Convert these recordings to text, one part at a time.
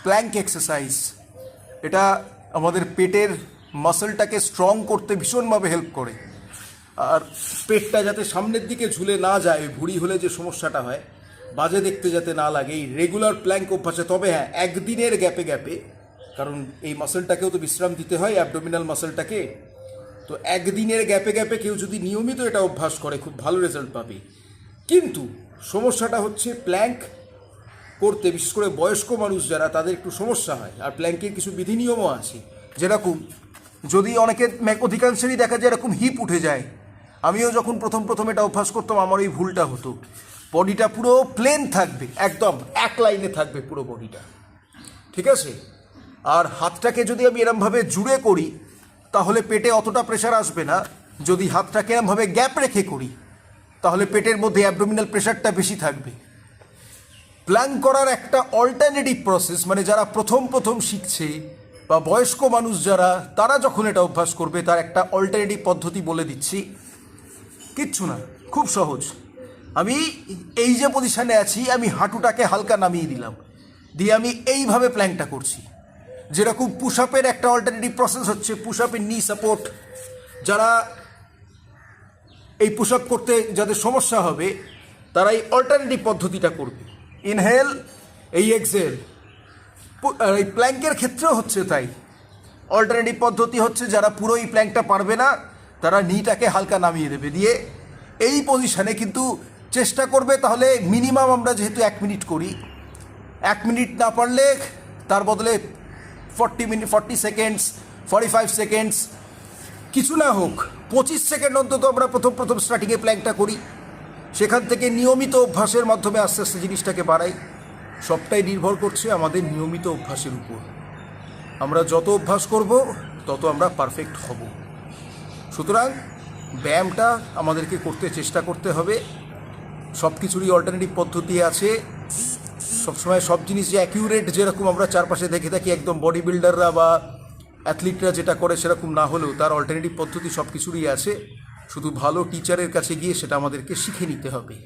Planck exercise. এটা আমাদের পেটের মাসলটাকে স্ট্রং করতে ভীষণভাবে হেল্প করে। আর পেটটা যাতে সামনের দিকে ঝুলে না যায়, ভুঁড়ি হলে যে সমস্যাটা হয়, বাজে দেখতে যাতে না লাগে, এই রেগুলার প্ল্যাঙ্ক অভ্যাসে, তবে হ্যাঁ একদিনের গ্যাপে গ্যাপে, কারণ এই মাসলটাকেও তো বিশ্রাম দিতে হয়, অ্যাবডোমিনাল মাসলটাকে। তো একদিনের গ্যাপে গ্যাপে কেউ যদি নিয়মিত এটা অভ্যাস করে খুব ভালো রেজাল্ট পাবে। কিন্তু সমস্যাটা হচ্ছে প্ল্যাঙ্ক করতে, বিশেষ করে বয়স্ক মানুষ যারা, তাদের একটু সমস্যা হয়। আর প্ল্যাঙ্কের কিছু বিধিনিয়মও আছে, যেরকম যদি অনেকের অধিকাংশেরই দেখা যায় এরকম হিপ উঠে যায়। আমিও যখন প্রথম এটা অভ্যাস করতাম আমার এই ভুলটা হতো। বডিটা পুরো প্লেন থাকবে, একদম এক লাইনে থাকবে পুরো বডিটা, ঠিক আছে? আর হাতটাকে যদি আমি এরমভাবে জুড়ে করি তাহলে পেটে অতটা প্রেশার আসবে না। যদি হাতটাকে এরমভাবে গ্যাপ রেখে করি তাহলে পেটের মধ্যে অ্যাবডোমিনাল প্রেশারটা বেশি থাকবে। প্ল্যাঙ্ক করার একটা অল্টারনেটিভ প্রসেস, মানে যারা প্রথম শিখছে বা বয়স্ক মানুষ যারা, তারা যখন এটা অভ্যাস করবে তার একটা অল্টারনেটিভ পদ্ধতি বলে দিচ্ছি। কিচ্ছু না, খুব সহজ। আমি এই যে পজিশানে আছি, আমি হাঁটুটাকে হালকা নামিয়ে দিলাম, দিয়ে আমি এইভাবে প্ল্যাঙ্কটা করছি। যেরকম পুশ আপের একটা অল্টারনেটিভ প্রসেস হচ্ছে পুশ আপের নি সাপোর্ট। যারা এই পুশ আপ করতে যাদের সমস্যা হবে তারা এই অল্টারনেটিভ পদ্ধতিটা করবে, ইনহেল এই এক্সেল। আর এই প্ল্যাঙ্কের ক্ষেত্রেও হচ্ছে তাই। অল্টারনেটিভ পদ্ধতি হচ্ছে যারা পুরো এই প্ল্যাঙ্কটা পারবে না তারা নিটাকে হালকা নামিয়ে দেবে, দিয়ে এই পজিশানে কিন্তু চেষ্টা করবে। তাহলে মিনিমাম আমরা যেহেতু 1 মিনিট করি, 1 মিনিট না পারলে তার বদলে 40 সেকেন্ডস, 45 সেকেন্ডস, কিছু না হোক 25 সেকেন্ড অন্তত আমরা প্রথম স্টার্টিংয়ে প্ল্যাঙ্কটা করি। সেখান থেকে নিয়মিত অভ্যাসের মাধ্যমে আস্তে আস্তে জিনিসটাকে বাড়াই। সবটাই নির্ভর করছে আমাদের নিয়মিত অভ্যাসের উপর। আমরা যত অভ্যাস করব তত আমরা পারফেক্ট হব। সুতরাং ব্যায়ামটা আমাদেরকে করতে চেষ্টা করতে হবে। সব কিছুরই অল্টারনেটিভ পদ্ধতি আছে। সবসময় সব জিনিস যে অ্যাকিউরেট, যেরকম আমরা চারপাশে দেখে থাকি একদম বডি বিল্ডাররা বা অ্যাথলিটরা যেটা করে সেরকম না হলেও তার অল্টারনেটিভ পদ্ধতি সব কিছুরই আছে। শুধু ভালো টিচারের কাছে গিয়ে সেটা আমাদেরকে শিখে নিতে হবে।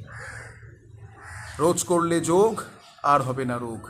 রোজ করলে যোগ, আর হবে না রোগ।